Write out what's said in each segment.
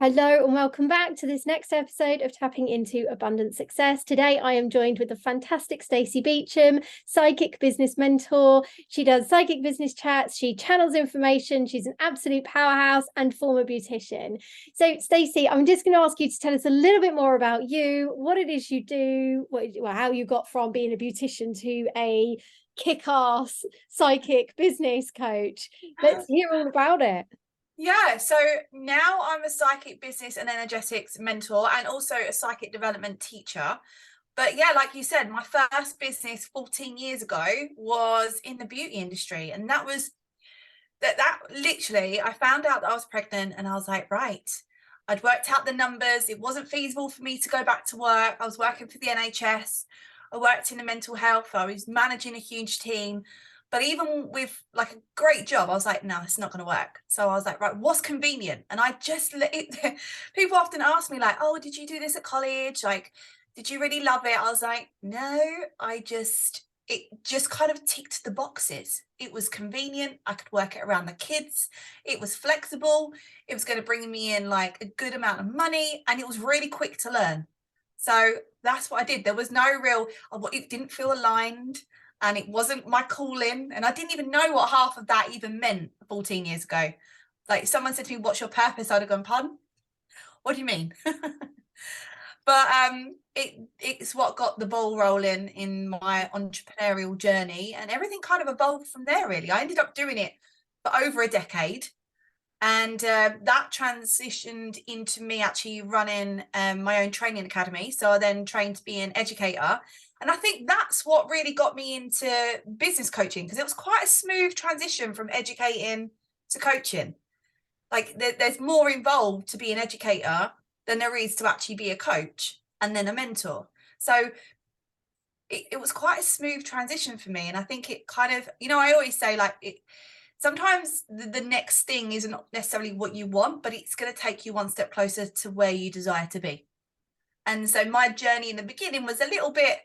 Hello and welcome back to this next episode of Tapping into Abundant Success. Today I am joined with the fantastic Stacey Beecham, psychic business mentor. She does psychic business chats, she channels information, she's an absolute powerhouse and former beautician. So Stacey, I'm just going to ask you to tell us a little bit more about you, what it is you do, how you got from being a beautician to a kick-ass psychic business coach. Let's hear all about it. Yeah, so now I'm a psychic business and energetics mentor and also a psychic development teacher. But yeah, like you said, my first business 14 years ago was in the beauty industry. And that was that literally, I found out that I was pregnant and I was like, right, I'd worked out the numbers. It wasn't feasible for me to go back to work. I was working for the NHS. I worked in the mental health. I was managing a huge team. But even with like a great job, I was like, no, it's not going to work. So I was like, right, what's convenient? And I just let it, people often ask me like, oh, did you do this at college? Like, did you really love it? I was like, no, it just kind of ticked the boxes. It was convenient. I could work it around the kids. It was flexible. It was going to bring me in like a good amount of money and it was really quick to learn. So that's what I did. There was no real, it didn't feel aligned and it wasn't my calling. And I didn't even know what half of that even meant 14 years ago. Like someone said to me, what's your purpose? I'd have gone, pardon? What do you mean? But it's what got the ball rolling in my entrepreneurial journey, and everything kind of evolved from there, really. I ended up doing it for over a decade, and that transitioned into me actually running my own training academy. So I then trained to be an educator, and I think that's what really got me into business coaching, because it was quite a smooth transition from educating to coaching. Like there's more involved to be an educator than there is to actually be a coach and then a mentor. So it was quite a smooth transition for me. And I think it kind of, I always say like sometimes the next thing isn't necessarily what you want, but it's going to take you one step closer to where you desire to be. And so my journey in the beginning was a little bit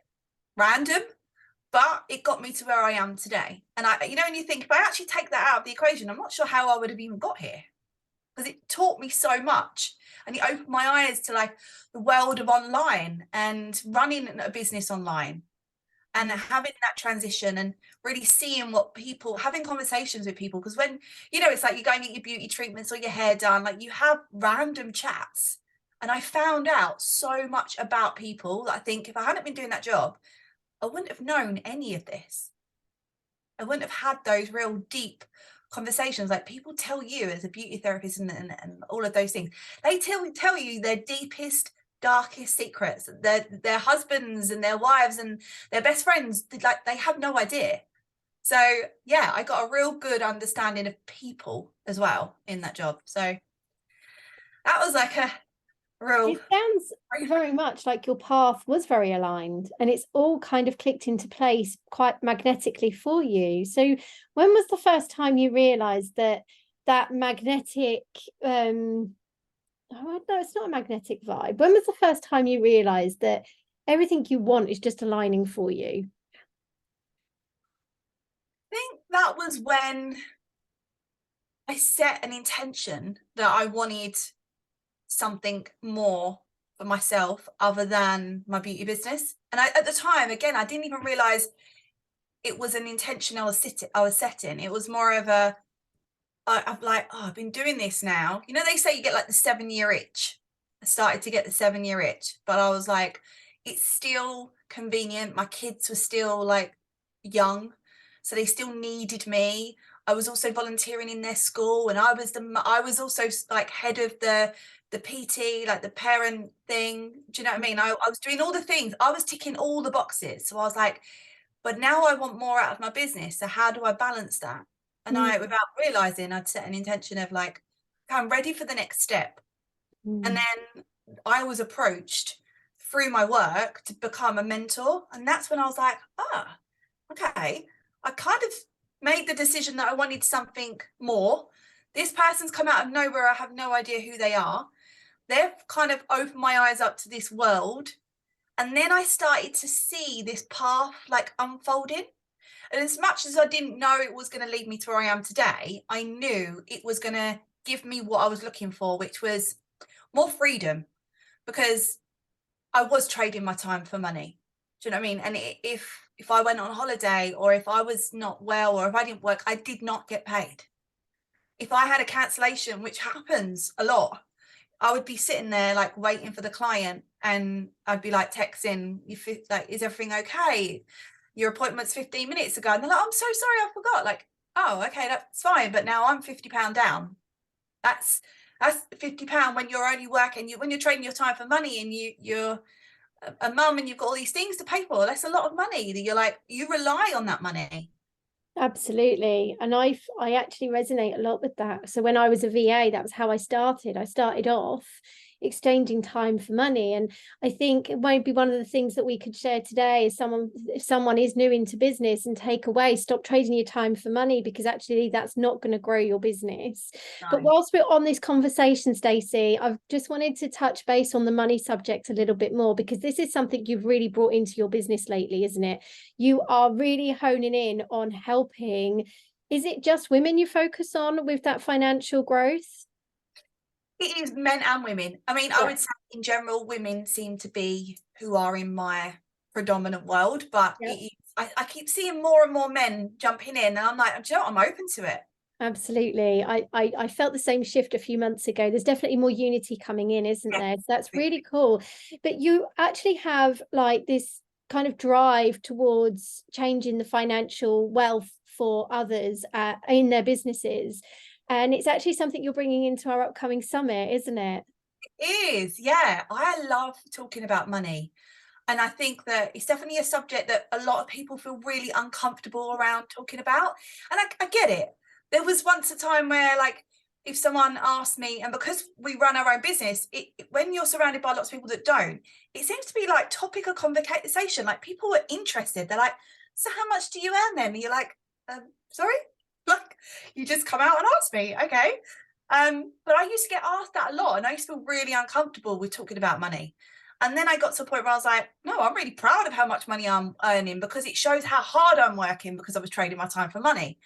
random, but it got me to where I am today. And when you think, if I actually take that out of the equation, I'm not sure how I would have even got here, because it taught me so much and it opened my eyes to like the world of online and running a business online and having that transition and really seeing what people, having conversations with people. Because when, it's like you're going to get your beauty treatments or your hair done, like you have random chats. And I found out so much about people that I think if I hadn't been doing that job, I wouldn't have known any of this. I wouldn't have had those real deep conversations. Like people tell you as a beauty therapist and all of those things, they tell you their deepest, darkest secrets, their husbands and their wives and their best friends, like they have no idea. So yeah, I got a real good understanding of people as well in that job. So that was like a real. It sounds very much like your path was very aligned and it's all kind of clicked into place quite magnetically for you. So when was the first time you realized that magnetic no, it's not a magnetic vibe. When was the first time you realized that everything you want is just aligning for you? I think that was when I set an intention that I wanted something more for myself other than my beauty business. And at the time, again, I didn't even realize it was an intention I was setting. It was more of I'm like, oh, I've been doing this now. They say you get like the 7-year itch. I started to get the 7-year itch, but I was like, it's still convenient. My kids were still like young, so they still needed me. I was also volunteering in their school, and I was also like head of the PT, like the parent thing. Do you know what I mean? I was doing all the things. I was ticking all the boxes. So I was like, but now I want more out of my business. So how do I balance that? And without realizing, I'd set an intention of like, I'm ready for the next step. And then I was approached through my work to become a mentor. And that's when I was like, okay, I kind of made the decision that I wanted something more. This person's come out of nowhere. I have no idea who they are. They've kind of opened my eyes up to this world. And then I started to see this path like unfolding. And as much as I didn't know it was going to lead me to where I am today, I knew it was going to give me what I was looking for, which was more freedom, because I was trading my time for money. Do you know what I mean? And if I went on holiday, or if I was not well, or if I didn't work, I did not get paid. If I had a cancellation, which happens a lot, I would be sitting there like waiting for the client, and I'd be like texting, like, is everything okay? Your appointment's 15 minutes ago. And they're like, I'm so sorry, I forgot. Like, oh, okay, that's fine. But now I'm £50 down. That's £50 when you're only working, when you're trading your time for money, and you're a mum and you've got all these things to pay for. That's a lot of money that you're like, you rely on that money. Absolutely. And I actually resonate a lot with that. So when I was a VA, that was how I started. I started off exchanging time for money. And I think it might be one of the things that we could share today is if someone is new into business, and take away, stop trading your time for money, because actually that's not going to grow your business. No. But whilst we're on this conversation, Stacey, I've just wanted to touch base on the money subject a little bit more, because this is something you've really brought into your business lately, isn't it? You are really honing in on helping. Is it just women you focus on with that financial growth? It is men and women. I mean, Yeah. I would say in general, women seem to be who are in my predominant world, but Yep. I keep seeing more and more men jumping in, and I'm like, do you know what? I'm open to it. Absolutely. I felt the same shift a few months ago. There's definitely more unity coming in, isn't Yeah. there? So that's really cool. But you actually have like this kind of drive towards changing the financial wealth for others in their businesses. And it's actually something you're bringing into our upcoming summit, isn't it? It is, yeah. I love talking about money. And I think that it's definitely a subject that a lot of people feel really uncomfortable around talking about. And I get it. There was once a time where, like, if someone asked me, and because we run our own business, when you're surrounded by lots of people that don't, it seems to be like topic of conversation. Like, people are interested. They're like, so how much do you earn then? And you're like, sorry? Like, you just come out and ask me, okay. But I used to get asked that a lot, and I used to feel really uncomfortable with talking about money. And then I got to a point where I was like, no, I'm really proud of how much money I'm earning, because it shows how hard I'm working, because I was trading my time for money.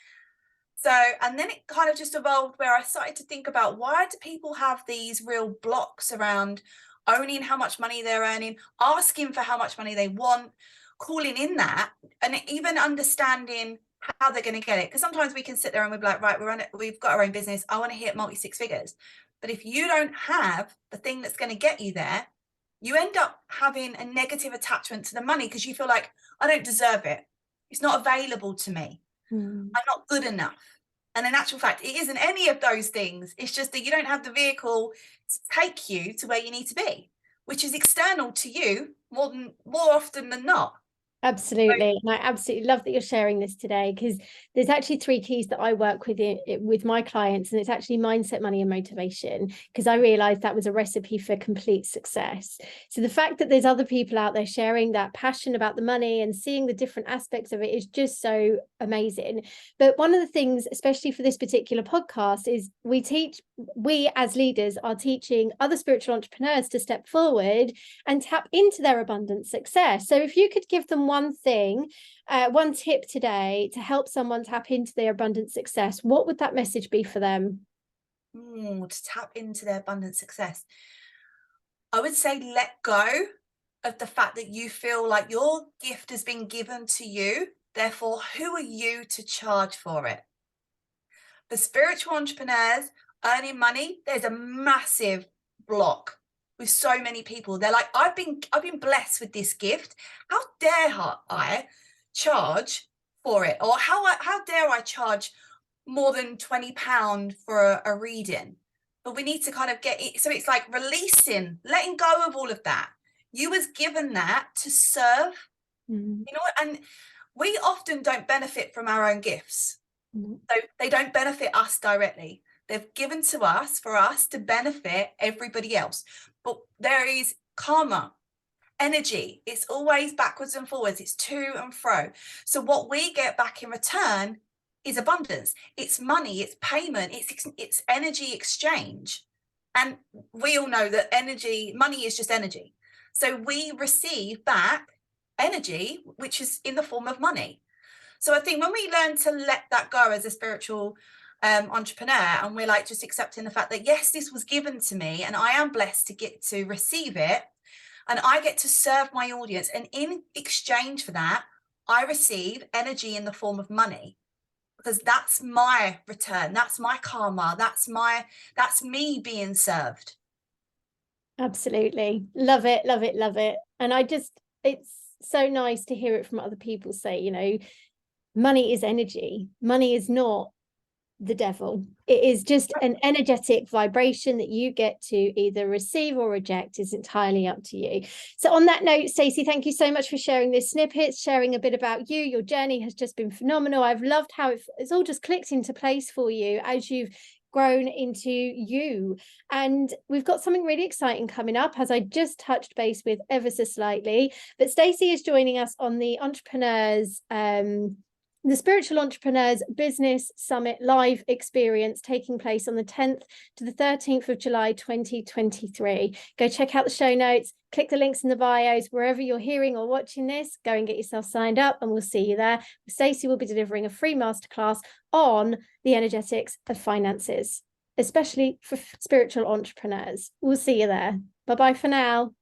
So, and then it kind of just evolved where I started to think about, why do people have these real blocks around owning how much money they're earning, asking for how much money they want, calling in that, and even understanding how they're going to get it. Because sometimes we can sit there and we'll be like, right, we've got our own business. I want to hit multi-six figures. But if you don't have the thing that's going to get you there, you end up having a negative attachment to the money, because you feel like, I don't deserve it. It's not available to me. I'm not good enough. And in actual fact, it isn't any of those things. It's just that you don't have the vehicle to take you to where you need to be, which is external to you more often than not. Absolutely. And I absolutely love that you're sharing this today, because there's actually three keys that I work with with my clients, and it's actually mindset, money, and motivation, because I realized that was a recipe for complete success. So the fact that there's other people out there sharing that passion about the money and seeing the different aspects of it is just so amazing. But one of the things, especially for this particular podcast, is we as leaders are teaching other spiritual entrepreneurs to step forward and tap into their abundant success. So if you could give them one thing, one tip today to help someone tap into their abundant success, what would that message be for them? To tap into their abundant success, I would say let go of the fact that you feel like your gift has been given to you. Therefore, who are you to charge for it? For spiritual entrepreneurs earning money, there's a massive block with so many people. They're like, I've been blessed with this gift. How dare I charge for it? Or how dare I charge more than £20 for a reading? But we need to kind of get it. So it's like releasing, letting go of all of that. You was given that to serve, you know, and we often don't benefit from our own gifts. So they don't benefit us directly. They've given to us for us to benefit everybody else. But there is karma, energy. It's always backwards and forwards. It's to and fro. So what we get back in return is abundance. It's money, it's payment, it's energy exchange. And we all know that money is just energy. So we receive back energy, which is in the form of money. So I think when we learn to let that go as a spiritual entrepreneur, and we're like just accepting the fact that yes, this was given to me and I am blessed to get to receive it, and I get to serve my audience, and in exchange for that I receive energy in the form of money, because that's my return, that's my karma, that's me being served. Absolutely. Love it, love it, love it. And it's so nice to hear it from other people say, you know, money is energy. Money is not the devil. It is just an energetic vibration that you get to either receive or reject. Is entirely up to you. So on that note, Stacey, thank you so much for sharing this snippet, sharing a bit about you. Your journey has just been phenomenal. I've loved how it's all just clicked into place for you as you've grown into you. And we've got something really exciting coming up, as I just touched base with ever so slightly. But Stacey is joining us on the Spiritual Entrepreneurs Business Summit live experience, taking place on the 10th to the 13th of July 2023. Go check out the show notes, click the links in the bios, wherever you're hearing or watching this, go and get yourself signed up and we'll see you there. Stacey will be delivering a free masterclass on the energetics of finances, especially for spiritual entrepreneurs. We'll see you there. Bye-bye for now.